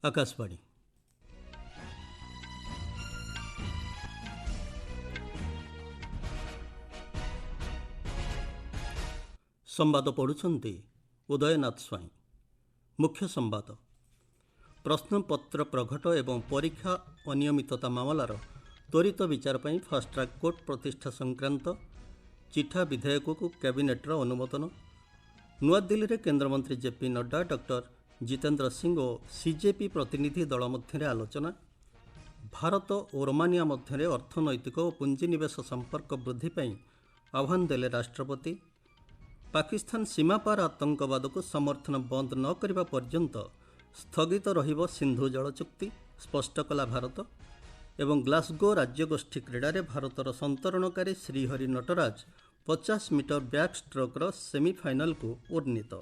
आकाशवाणी संवाद पढ़ुछंती उदयनाथ स्वाई। मुख्य संवाद प्रश्नपत्र प्रघट एवं परीक्षा अनियमितता मामलार त्वरित विचार पर फास्ट ट्रैक कोर्ट प्रतिष्ठा संक्रांत चिठा विधेयक को कैबिनेटर अनुमोदन। नुआदिल्ली में केन्द्रमंत्री जेपी नड्डा डॉक्टर जितेंद्र सिंह और सीजेपी प्रतिनिधि दल मध्य आलोचना। भारत और रोमानिया मध्य अर्थनैतिक और पुंजीनिवेश संपर्क वृद्धि पर आह्वान देले राष्ट्रपति। पाकिस्तान सीमापार आतंकवाद को समर्थन बंद न करने पर्यंत स्थगित रहिब सिंधु जल चुक्ति स्पष्ट कला भारत। एवं ग्लासगो राज्यगोष्ठी क्रीड़ा भारतर संतरणकारी श्रीहरि नटराज 50 मीटर बैक स्ट्रोकर सेमिफाइनाल को उन्नीत।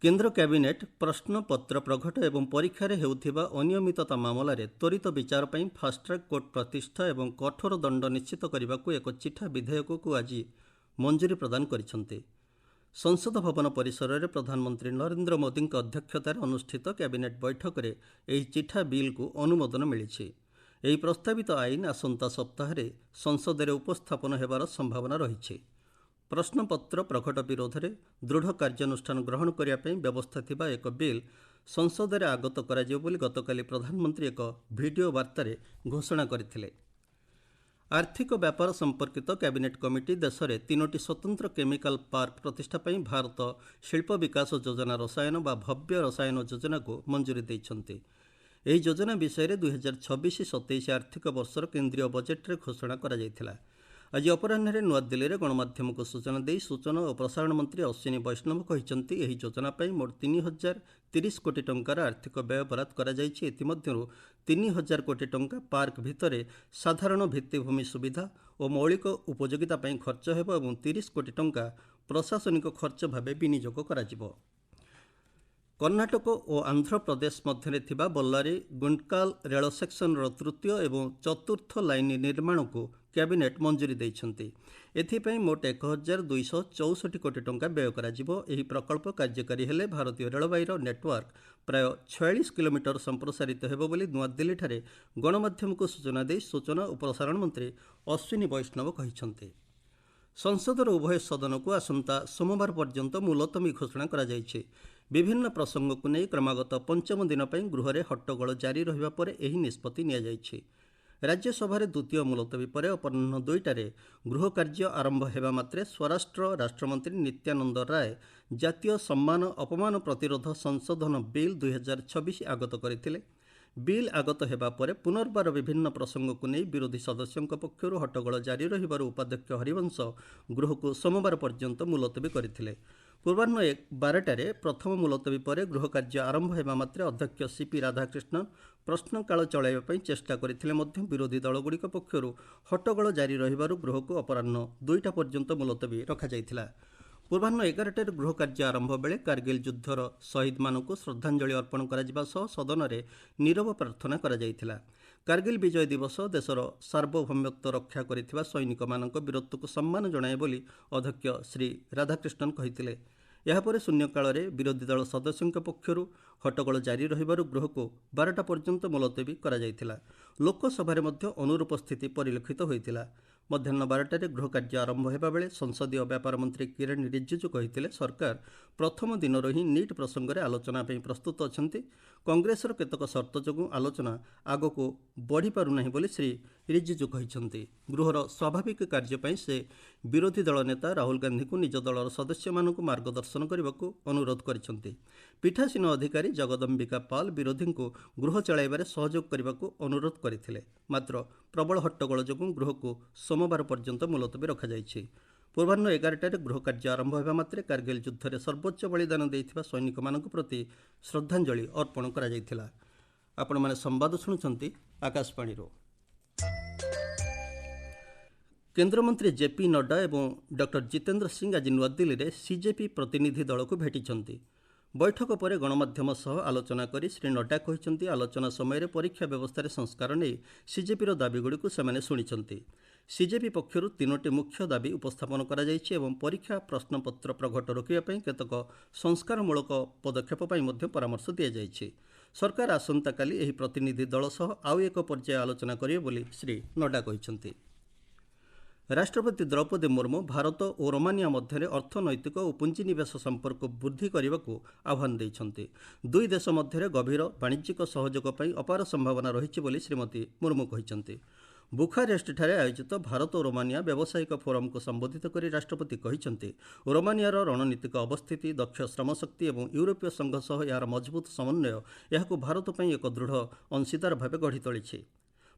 केंद्र कैबिनेट प्रश्नपत्र प्रघट एवं परीक्षा हेउथिबा अनियमितता मामलें त्वरित विचार पर फास्ट ट्रैक कोर्ट प्रतिष्ठा एवं कठोर दंड निश्चित करने को एक चिठा विधेयक को आज मंजूरी प्रदान करिसेंते। संसद भवन परिसर में प्रधानमंत्री नरेंद्र मोदी अध्यक्षतार अनुष्ठित कैबिनेट बैठक में यह चिठा बिल को अनुमोदन मिली। यह प्रस्तावित आईन आसंता सप्ताह संसद में उपस्थापन होबार संभावना रही। प्रश्नपत्र प्रघट विरोध में दृढ़ कार्यानुष्ठान ग्रहण करने व्यवस्था थिबा एक बिल संसद में आगत कराजियो बोली गतकाली प्रधानमंत्री एक वीडियो वार्ता घोषणा करथिले। आर्थिक व्यापार संपर्कित कैबिनेट कमिटी देश में 3टी स्वतंत्र केमिकल पार्क प्रतिष्ठा पर भारत शिल्प विकास योजना रसायन बा भव्य रसायन योजना को मंजूरी देइछन्ते। एही योजना विषय में 2026-27 आर्थिक वर्षर केंद्रीय बजेट रे घोषणा करा जायथिला। आज अपराह्न नुआदिल्ली में गणमाध्यम को सूचना दे सूचना और प्रसारण मंत्री अश्विनी वैष्णव कहते यह योजना मोट 3030 कोटी टंकार आर्थिक व्यय बराद कर 3000 कोटी टंका पार्क भितर साधारण भित्तिभूमि सुविधा और मौलिक उपयोगिता खर्च होब और 30 कोटी टंका प्रशासनिक खर्च भाव विनियोग कर। कर्णाटक और आंध्र प्रदेश मध्य थिबा बल्लारी गुंटकाल रेल सेक्शन तृतीय और चतुर्थ लाइन निर्माण को कैबिनेट मंजूरी देइछन्ति। एथिपाई मोट 1264 कोटी टंका व्यय कराजिबो। एही प्रकल्प कार्यकारी हेले भारतीय रेलवाईर नेटवर्क प्राय 46 किलोमीटर संप्रसारित हेबो बोली नुआदिल्ली ठारे गणमाध्यम को सूचना दे सूचना और प्रसारण मंत्री अश्विनी वैष्णव कहिछन्ति। संसदर उभय सदन को आसंता सोमवार पर्यंत मुलतवी घोषणा करा जायछि। विभिन्न प्रसंग को नहीं क्रमागत पंचम दिन पर गृह में हट्टगोल जारी रहिबा परे एही निष्पत्ति निया जायछि। राज्यसभा द्वितीय मुलतवी पर अपराह्न 2टारे गृह कार्य आरंभ हेबा मात्रे स्वराष्ट्र राष्ट्रमंत्री नित्यानंद राय जातीय सम्मान अपमान प्रतिरोध संशोधन बिल 2026 आगत करथिले। बिल आगत हेबा परे पुनर्बार विभिन्न प्रसंग को नहीं विरोधी सदस्यों पक्षर हट्टगोल जारी रहिबार उपाध्यक्ष हरिवंश गृह को सोमवार पर्यंत मुलतवी करथिले। पूर्वाह्न 12टारे प्रथम मुलतवी पर गृह कार्य आरंभ हेबा मात्रे अध्यक्ष सीपी राधाकृष्णन प्रश्नकाल चलाइबा चेष्टा करथिले मध्य विरोधी दलगुड़िक पक्षर हट्टगोल जारी रहिबारु गृह को अपराह्न 2टा पर्यंत मुलतवी रखा जायथिला। पूर्वाह्न 11टारे गृह कार्य आरंभ बेले कारगिल युद्धर शहीद मानक श्रद्धांजलि अर्पण करा सह सदन में नीरव प्रार्थना करा जायथिला। कारगिल विजय दिवस देशर सार्वभौमत्व रक्षा करिथिबा सैनिक मानक वीरत्व को सम्मान जणाए बोली अध्यक्ष श्री राधाकृष्णन कहिथिले। यापर शून्यकाल विरोधी दल सदस्यों पक्षर हट्टगोल जारी रहिबारु गृह को 12टा पर्यंत मुलतवी करा जायथिला। लोकसभा अनुरूप स्थिति परिलक्षित होइतिला। मध्याह्न 12टारे गृह कार्य आरंभ हेबा बेले संसदीय व्यापार मंत्री किरण रिजिजू कहिथिले सरकार प्रथम दिन ही नीट प्रसंग में आलोचना पर प्रस्तुत अछंती। कांग्रेसर केतक शर्त जोगु आलोचना आगक बढ़ी पारुनाही बोली श्री रिजिजू कहिसंती। गृहर स्वाभाविक कार्य से विरोधी दल नेता राहुल गांधी को निज दलर सदस्य मानक मार्गदर्शन करने को अनुरोध करिसंती। पीठासीन अधिकारी जगदम्बिका पाल विरोधी को गृह चलाइबारे सहयोग करने को अनुरोध करथिले। मात्र प्रबल हट्टगोल जोगु गृह को सोमवार पर्यंत मुलतवी रखा जायछि। पूर्वाह्न 11टारे गृह कार्य आरंभ हेबा मात्रे कारगिल युद्धरे सर्वोच्च बलिदान देइथिबा सैनिक मानक प्रति श्रद्धांजलि अर्पण करा जायथिला। आपण माने संवाद सुनुछंती आकाशवाणी रो। केन्द्रमंत्री जेपी नड्डा एवं डॉक्टर जितेंद्र सिंह आज नुआदिल्ली में सीजेपी प्रतिनिधि दल को भेटिछन्ति। बैठक पर गणमाध्यम सह आलोचना करी श्री नड्डा कहते आलोचना समय परीक्षा व्यवस्था संस्कार नहीं सीजेपीर दाबीगुड़ी को से शुणिछन्ति। ସିଜେପି ପକ୍ଷରୁ 3ଟି ମୁଖ୍ୟ ଦାବି ଉପସ୍ଥାପନ କରାଯାଇଛି ଏବଂ ପରୀକ୍ଷା ପ୍ରଶ୍ନପତ୍ର ପ୍ରଘଟ ରୋକିବା ପାଇଁ କେତେକ ସଂସ୍କାରମୂଳକ ପଦକ୍ଷେପ ପାଇଁ ମଧ୍ୟ ପରାମର୍ଶ ଦିଆଯାଇଛି। ସରକାର ଆସନ୍ତାକାଲି ଏହି ପ୍ରତିନିଧି ଦଳ ସହ ଆଉ ଏକ ପର୍ଯ୍ୟାୟ ଆଲୋଚନା କରିବେ ବୋଲି ଶ୍ରୀ ନଡ୍ଡା କହିଛନ୍ତି। ରାଷ୍ଟ୍ରପତି ଦ୍ରୌପଦୀ ମୁର୍ମୁ ଭାରତ ଓ ରୋମାନିଆ ମଧ୍ୟରେ ଅର୍ଥନୈତିକ ଓ ପୁଞ୍ଜିନିବେଶ ସମ୍ପର୍କ ବୃଦ୍ଧି କରିବାକୁ ଆହ୍ୱାନ ଦେଇଛନ୍ତି। ଦୁଇ ଦେଶ ମଧ୍ୟରେ ଗଭୀର ବାଣିଜ୍ୟିକ ସହଯୋଗ ପାଇଁ ଅପାର ସମ୍ଭାବନା ରହିଛି ବୋଲି ଶ୍ରୀମତୀ ମୁର୍ମୁ କହିଛନ୍ତି। ବୁଖାରେଷ୍ଟଠାରେ ଆୟୋଜିତ ଭାରତ ଓ ରୋମାନିଆ ବ୍ୟବସାୟିକ ଫୋରମକୁ ସମ୍ବୋଧିତ କରି ରାଷ୍ଟ୍ରପତି କହିଛନ୍ତି, ରୋମାନିଆର ରଣନୀତିକ ଅବସ୍ଥିତି, ଦକ୍ଷ ଶ୍ରମଶକ୍ତି ଏବଂ ୟୁରୋପୀୟ ସଂଘ ସହ ଏହାର ମଜବୁତ ସମନ୍ୱୟ ଏହାକୁ ଭାରତ ପାଇଁ ଏକ ଦୃଢ଼ ଅଂଶୀଦାର ଭାବେ ଗଢ଼ି ତୋଳିଛି।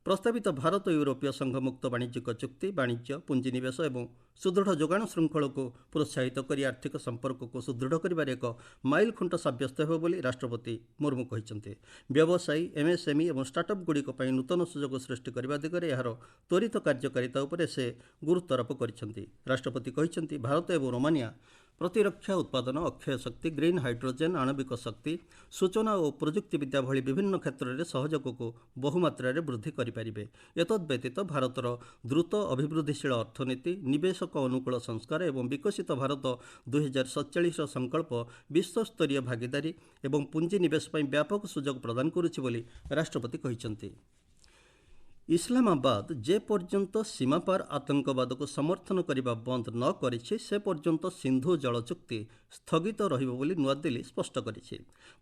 ପ୍ରସ୍ତାବିତ ଭାରତ ୟୁରୋପୀୟ ସଂଘ ମୁକ୍ତ ବାଣିଜ୍ୟିକ ଚୁକ୍ତି ବାଣିଜ୍ୟ, ପୁଞ୍ଜିନିବେଶ ଏବଂ ସୁଦୃଢ଼ ଯୋଗାଣ ଶୃଙ୍ଖଳକୁ ପ୍ରୋତ୍ସାହିତ କରି ଆର୍ଥିକ ସମ୍ପର୍କକୁ ସୁଦୃଢ଼ କରିବାରେ ଏକ ମାଇଲଖୁଣ୍ଟ ସାବ୍ୟସ୍ତ ହେବ ବୋଲି ରାଷ୍ଟ୍ରପତି ମୁର୍ମୁ କହିଛନ୍ତି। ବ୍ୟବସାୟୀ, ଏମ୍ଏସ୍ଏମ୍ଇ ଏବଂ ଷ୍ଟାର୍ଟଅପ୍ଗୁଡ଼ିକ ପାଇଁ ନୂତନ ସୁଯୋଗ ସୃଷ୍ଟି କରିବା ଦିଗରେ ଏହାର ତ୍ୱରିତ କାର୍ଯ୍ୟକାରିତା ଉପରେ ସେ ଗୁରୁତ୍ୱାରୋପ କରିଛନ୍ତି। ରାଷ୍ଟ୍ରପତି କହିଛନ୍ତି, ଭାରତ ଏବଂ ରୋମାନିଆ ପ୍ରତିରକ୍ଷା ଉତ୍ପାଦନ, ଅକ୍ଷୟ ଶକ୍ତି, ଗ୍ରୀନ୍ ହାଇଡ୍ରୋଜେନ୍, ଆଣବିକ ଶକ୍ତି, ସୂଚନା ଓ ପ୍ରଯୁକ୍ତିବିଦ୍ୟା ଭଳି ବିଭିନ୍ନ କ୍ଷେତ୍ରରେ ସହଯୋଗକୁ ବହୁମାତ୍ରାରେ ବୃଦ୍ଧି କରିପାରିବେ। ଏତଦ୍‌ବ୍ୟତୀତ ଭାରତର ଦ୍ରୁତ ଅଭିବୃଦ୍ଧିଶୀଳ ଅର୍ଥନୀତି, ନିବେଶକ ଅନୁକୂଳ ସଂସ୍କାର ଏବଂ ବିକଶିତ ଭାରତ 2047ର ସଂକଳ୍ପ ବିଶ୍ୱସ୍ତରୀୟ ଭାଗିଦାରୀ ଏବଂ ପୁଞ୍ଜିନିବେଶ ପାଇଁ ବ୍ୟାପକ ସୁଯୋଗ ପ୍ରଦାନ କରୁଛି ବୋଲି ରାଷ୍ଟ୍ରପତି କହିଛନ୍ତି। ଇସଲାମାବାଦ ଯେ ପର୍ଯ୍ୟନ୍ତ ସୀମାପାର ଆତଙ୍କବାଦକୁ ସମର୍ଥନ କରିବା ବନ୍ଦ ନ କରିଛି ସେ ପର୍ଯ୍ୟନ୍ତ ସିନ୍ଧୁ ଜଳ ଚୁକ୍ତି ସ୍ଥଗିତ ରହିବ ବୋଲି ନୂଆଦିଲ୍ଲୀ ସ୍ପଷ୍ଟ କରିଛି।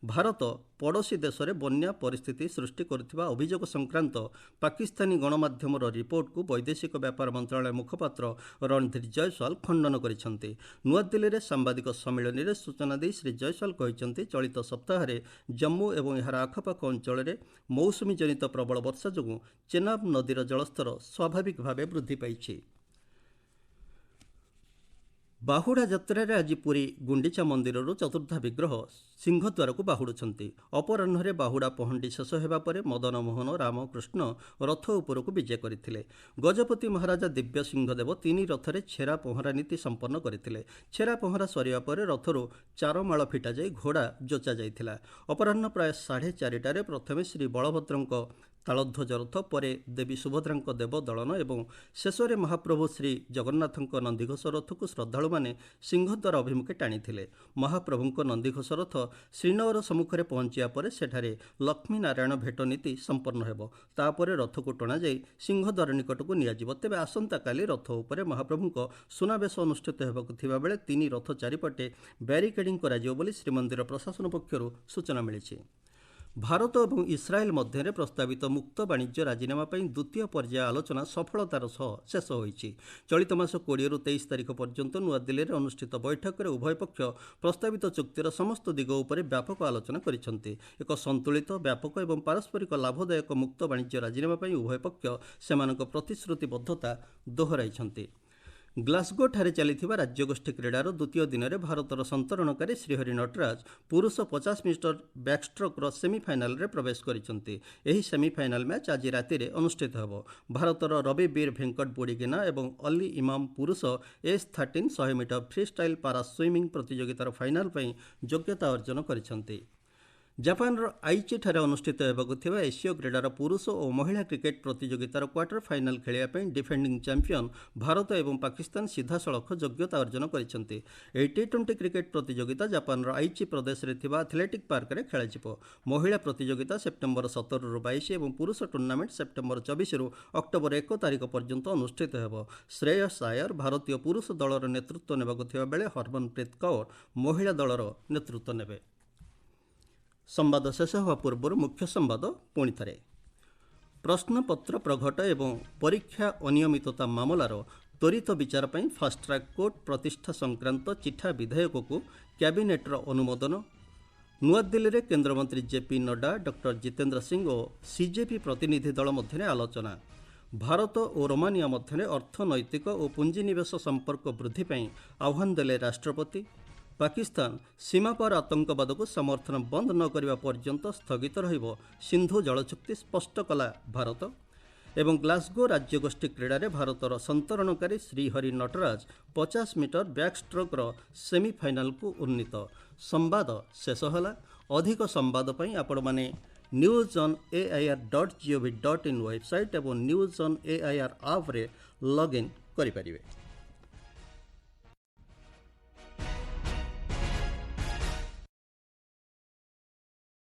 ଭାରତ ପଡ଼ୋଶୀ ଦେଶରେ ବନ୍ୟା ପରିସ୍ଥିତି ସୃଷ୍ଟି କରୁଥିବା ଅଭିଯୋଗ ସଂକ୍ରାନ୍ତ ପାକିସ୍ତାନୀ ଗଣମାଧ୍ୟମର ରିପୋର୍ଟକୁ ବୈଦେଶିକ ବ୍ୟାପାର ମନ୍ତ୍ରଣାଳୟ ମୁଖପାତ୍ର ରଣଧୀର ଜୟସ୍ୱାଲ ଖଣ୍ଡନ କରିଛନ୍ତି। ନୂଆଦିଲ୍ଲୀରେ ସାମ୍ବାଦିକ ସମ୍ମିଳନୀରେ ସୂଚନା ଦେଇ ଶ୍ରୀ ଜୟସ୍ୱାଲ କହିଛନ୍ତି, ଚଳିତ ସପ୍ତାହରେ ଜମ୍ମୁ ଏବଂ ଏହାର ଆଖପାଖ ଅଞ୍ଚଳରେ ମୌସୁମୀ ଜନିତ ପ୍ରବଳ ବର୍ଷା ଯୋଗୁଁ ଚେନାବ ନଦୀର ଜଳସ୍ତର ସ୍ୱାଭାବିକ ଭାବେ ବୃଦ୍ଧି ପାଇଛି। ବାହୁଡ଼ା ଯାତ୍ରାରେ ଆଜି ପୁରୀ ଗୁଣ୍ଡିଚା ମନ୍ଦିରରୁ ଚତୁର୍ଦ୍ଧା ବିଗ୍ରହ ସିଂହଦ୍ୱାରକୁ ବାହୁଡ଼ୁଛନ୍ତି। ଅପରାହ୍ନରେ ବାହୁଡ଼ା ପହଣ୍ଡି ଶେଷ ହେବା ପରେ ମଦନମୋହନ ରାମକୃଷ୍ଣ ରଥ ଉପରକୁ ବିଜେ କରିଥିଲେ। ଗଜପତି ମହାରାଜା ଦିବ୍ୟ ସିଂହଦେବ 3 ରଥରେ ଛେରା ପହଁରା ନୀତି ସମ୍ପନ୍ନ କରିଥିଲେ। ଛେରା ପହଁରା ସରିବା ପରେ ରଥରୁ ଚାରମାଳ ଫିଟାଯାଇ ଘୋଡ଼ା ଯୋଚା ଯାଇଥିଲା। ଅପରାହ୍ନ ପ୍ରାୟ 4:30ଟାରେ ପ୍ରଥମେ ଶ୍ରୀ ବଳଭଦ୍ରଙ୍କ ତାଳଧ୍ୱଜ ରଥ, ପରେ ଦେବୀ ସୁଭଦ୍ରାଙ୍କ ଦେବଦଳନ ଏବଂ ଶେଷରେ ମହାପ୍ରଭୁ ଶ୍ରୀ ଜଗନ୍ନାଥଙ୍କ ନନ୍ଦିଘୋଷ ରଥକୁ ଶ୍ରଦ୍ଧାଳୁମାନେ ସିଂହଦ୍ୱାର ଅଭିମୁଖେ ଟାଣିଥିଲେ। ମହାପ୍ରଭୁଙ୍କ ନନ୍ଦିଘୋଷ ରଥ ଶ୍ରୀନଗର ସମ୍ମୁଖରେ ପହଞ୍ଚିବା ପରେ ସେଠାରେ ଲକ୍ଷ୍ମୀ ନାରାୟଣ ଭେଟ ନୀତି ସମ୍ପନ୍ନ ହେବ। ତାପରେ ରଥକୁ ଟଣାଯାଇ ସିଂହଦ୍ୱାର ନିକଟକୁ ନିଆଯିବ। ତେବେ ଆସନ୍ତାକାଲି ରଥ ଉପରେ ମହାପ୍ରଭୁଙ୍କ ସୁନାବେଶ ଅନୁଷ୍ଠିତ ହେବାକୁ ଥିବାବେଳେ 3 ରଥ ଚାରିପଟେ ବ୍ୟାରିକେଡିଂ କରାଯିବ ବୋଲି ଶ୍ରୀମନ୍ଦିର ପ୍ରଶାସନ ପକ୍ଷରୁ ସୂଚନା ମିଳିଛି। ଭାରତ ଏବଂ ଇସ୍ରାଏଲ ମଧ୍ୟରେ ପ୍ରସ୍ତାବିତ ମୁକ୍ତ ବାଣିଜ୍ୟ ରାଜିନାମା ପାଇଁ ଦ୍ୱିତୀୟ ପର୍ଯ୍ୟାୟ ଆଲୋଚନା ସଫଳତାର ସହ ଶେଷ ହୋଇଛି। ଚଳିତ ମାସ 20ରୁ 23 ତାରିଖ ପର୍ଯ୍ୟନ୍ତ ନୂଆଦିଲ୍ଲୀରେ ଅନୁଷ୍ଠିତ ବୈଠକରେ ଉଭୟ ପକ୍ଷ ପ୍ରସ୍ତାବିତ ଚୁକ୍ତିର ସମସ୍ତ ଦିଗ ଉପରେ ବ୍ୟାପକ ଆଲୋଚନା କରିଛନ୍ତି। ଏକ ସନ୍ତୁଳିତ, ବ୍ୟାପକ ଏବଂ ପାରସ୍ପରିକ ଲାଭଦାୟକ ମୁକ୍ତ ବାଣିଜ୍ୟ ରାଜିନାମା ପାଇଁ ଉଭୟ ପକ୍ଷ ସେମାନଙ୍କ ପ୍ରତିଶ୍ରୁତିବଦ୍ଧତା ଦୋହରାଇଛନ୍ତି। ଗ୍ଲାସଗୋଠାରେ ଚାଲିଥିବା ରାଜ୍ୟଗୋଷ୍ଠୀ କ୍ରୀଡ଼ାର ଦ୍ୱିତୀୟ ଦିନରେ ଭାରତର ସନ୍ତରଣକାରୀ ଶ୍ରୀହରି ନଟରାଜ ପୁରୁଷ 50 ମିଟର ବ୍ୟାକ୍ଷ୍ଟ୍ରୋକ୍ର ସେମିଫାଇନାଲରେ ପ୍ରବେଶ କରିଛନ୍ତି। ଏହି ସେମିଫାଇନାଲ ମ୍ୟାଚ୍ ଆଜି ରାତିରେ ଅନୁଷ୍ଠିତ ହେବ। ଭାରତର ରବି ବୀର ଭେଙ୍କଟ ବୋଡ଼ିଗେନା ଏବଂ ଅଲି ଇମାମ ପୁରୁଷ S13 100 ମିଟର ଫ୍ରି ଷ୍ଟାଇଲ୍ ପାରା ସୁଇମିଂ ପ୍ରତିଯୋଗିତାର ଫାଇନାଲ ପାଇଁ ଯୋଗ୍ୟତା ଅର୍ଜନ କରିଛନ୍ତି। ଜାପାନର ଆଇଚିଠାରେ ଅନୁଷ୍ଠିତ ହେବାକୁ ଥିବା ଏସୀୟ କ୍ରୀଡ଼ାର ପୁରୁଷ ଓ ମହିଳା କ୍ରିକେଟ୍ ପ୍ରତିଯୋଗିତାର କ୍ୱାର୍ଟର ଫାଇନାଲ ଖେଳିବା ପାଇଁ ଡିଫେଣ୍ଡିଂ ଚାମ୍ପିୟନ ଭାରତ ଏବଂ ପାକିସ୍ତାନ ସିଧାସଳଖ ଯୋଗ୍ୟତା ଅର୍ଜନ କରିଛନ୍ତି। ଏହି T20 କ୍ରିକେଟ୍ ପ୍ରତିଯୋଗିତା ଜାପାନର ଆଇଚି ପ୍ରଦେଶରେ ଥିବା ଆଥଲେଟିକ୍ ପାର୍କରେ ଖେଳାଯିବ। ମହିଳା ପ୍ରତିଯୋଗିତା ସେପ୍ଟେମ୍ବର 17ରୁ 22 ଏବଂ ପୁରୁଷ ଟୁର୍ଣ୍ଣାମେଣ୍ଟ ସେପ୍ଟେମ୍ବର 24ରୁ ଅକ୍ଟୋବର 1 ତାରିଖ ପର୍ଯ୍ୟନ୍ତ ଅନୁଷ୍ଠିତ ହେବ। ଶ୍ରେୟସ ଆୟର ଭାରତୀୟ ପୁରୁଷ ଦଳର ନେତୃତ୍ୱ ନେବାକୁ ଥିବାବେଳେ ହରମନପ୍ରୀତ କୌର ମହିଳା ଦଳର ନେତୃତ୍ୱ ନେବେ। ସମ୍ବାଦ ଶେଷ ହେବା ପୂର୍ବରୁ ମୁଖ୍ୟ ସମ୍ବାଦ ପୁଣିଥରେ। ପ୍ରଶ୍ନପତ୍ର ପ୍ରଘଟ ଏବଂ ପରୀକ୍ଷା ଅନିୟମିତତା ମାମଲାର ତ୍ୱରିତ ବିଚାର ପାଇଁ ଫାଷ୍ଟଟ୍ରାକ୍ କୋର୍ଟ ପ୍ରତିଷ୍ଠା ସଂକ୍ରାନ୍ତ ଚିଠା ବିଧେୟକକୁ କ୍ୟାବିନେଟ୍ର ଅନୁମୋଦନ। ନୂଆଦିଲ୍ଲୀରେ କେନ୍ଦ୍ରମନ୍ତ୍ରୀ ଜେପି ନଡ୍ଡା, ଡକ୍ଟର ଜିତେନ୍ଦ୍ର ସିଂ ଓ ସିଜେପି ପ୍ରତିନିଧି ଦଳ ମଧ୍ୟରେ ଆଲୋଚନା। ଭାରତ ଓ ରୋମାନିଆ ମଧ୍ୟରେ ଅର୍ଥନୈତିକ ଓ ପୁଞ୍ଜିନିବେଶ ସମ୍ପର୍କ ବୃଦ୍ଧି ପାଇଁ ଆହ୍ୱାନ ଦେଲେ ରାଷ୍ଟ୍ରପତି। ପାକିସ୍ତାନ ସୀମାପାର ଆତଙ୍କବାଦକୁ ସମର୍ଥନ ବନ୍ଦ ନ କରିବା ପର୍ଯ୍ୟନ୍ତ ସ୍ଥଗିତ ରହିବ ସିନ୍ଧୁ ଜଳ ଚୁକ୍ତି ସ୍ପଷ୍ଟ କଲା ଭାରତ। ଏବଂ ଗ୍ଲାସଗୋ ରାଜ୍ୟଗୋଷ୍ଠୀ କ୍ରୀଡ଼ାରେ ଭାରତର ସନ୍ତରଣକାରୀ ଶ୍ରୀହରି ନଟରାଜ 50 ମିଟର ବ୍ୟାକ୍ଷ୍ଟ୍ରୋକ୍ର ସେମିଫାଇନାଲକୁ ଉନ୍ନୀତ। ସମ୍ବାଦ ଶେଷ ହେଲା। ଅଧିକ ସମ୍ବାଦ ପାଇଁ ଆପଣମାନେ NewsOnAIR.gov.in ୱେବସାଇଟ୍ ଏବଂ NewsOnAIR ଆପ୍ରେ ଲଗ୍ଇନ୍ କରିପାରିବେ।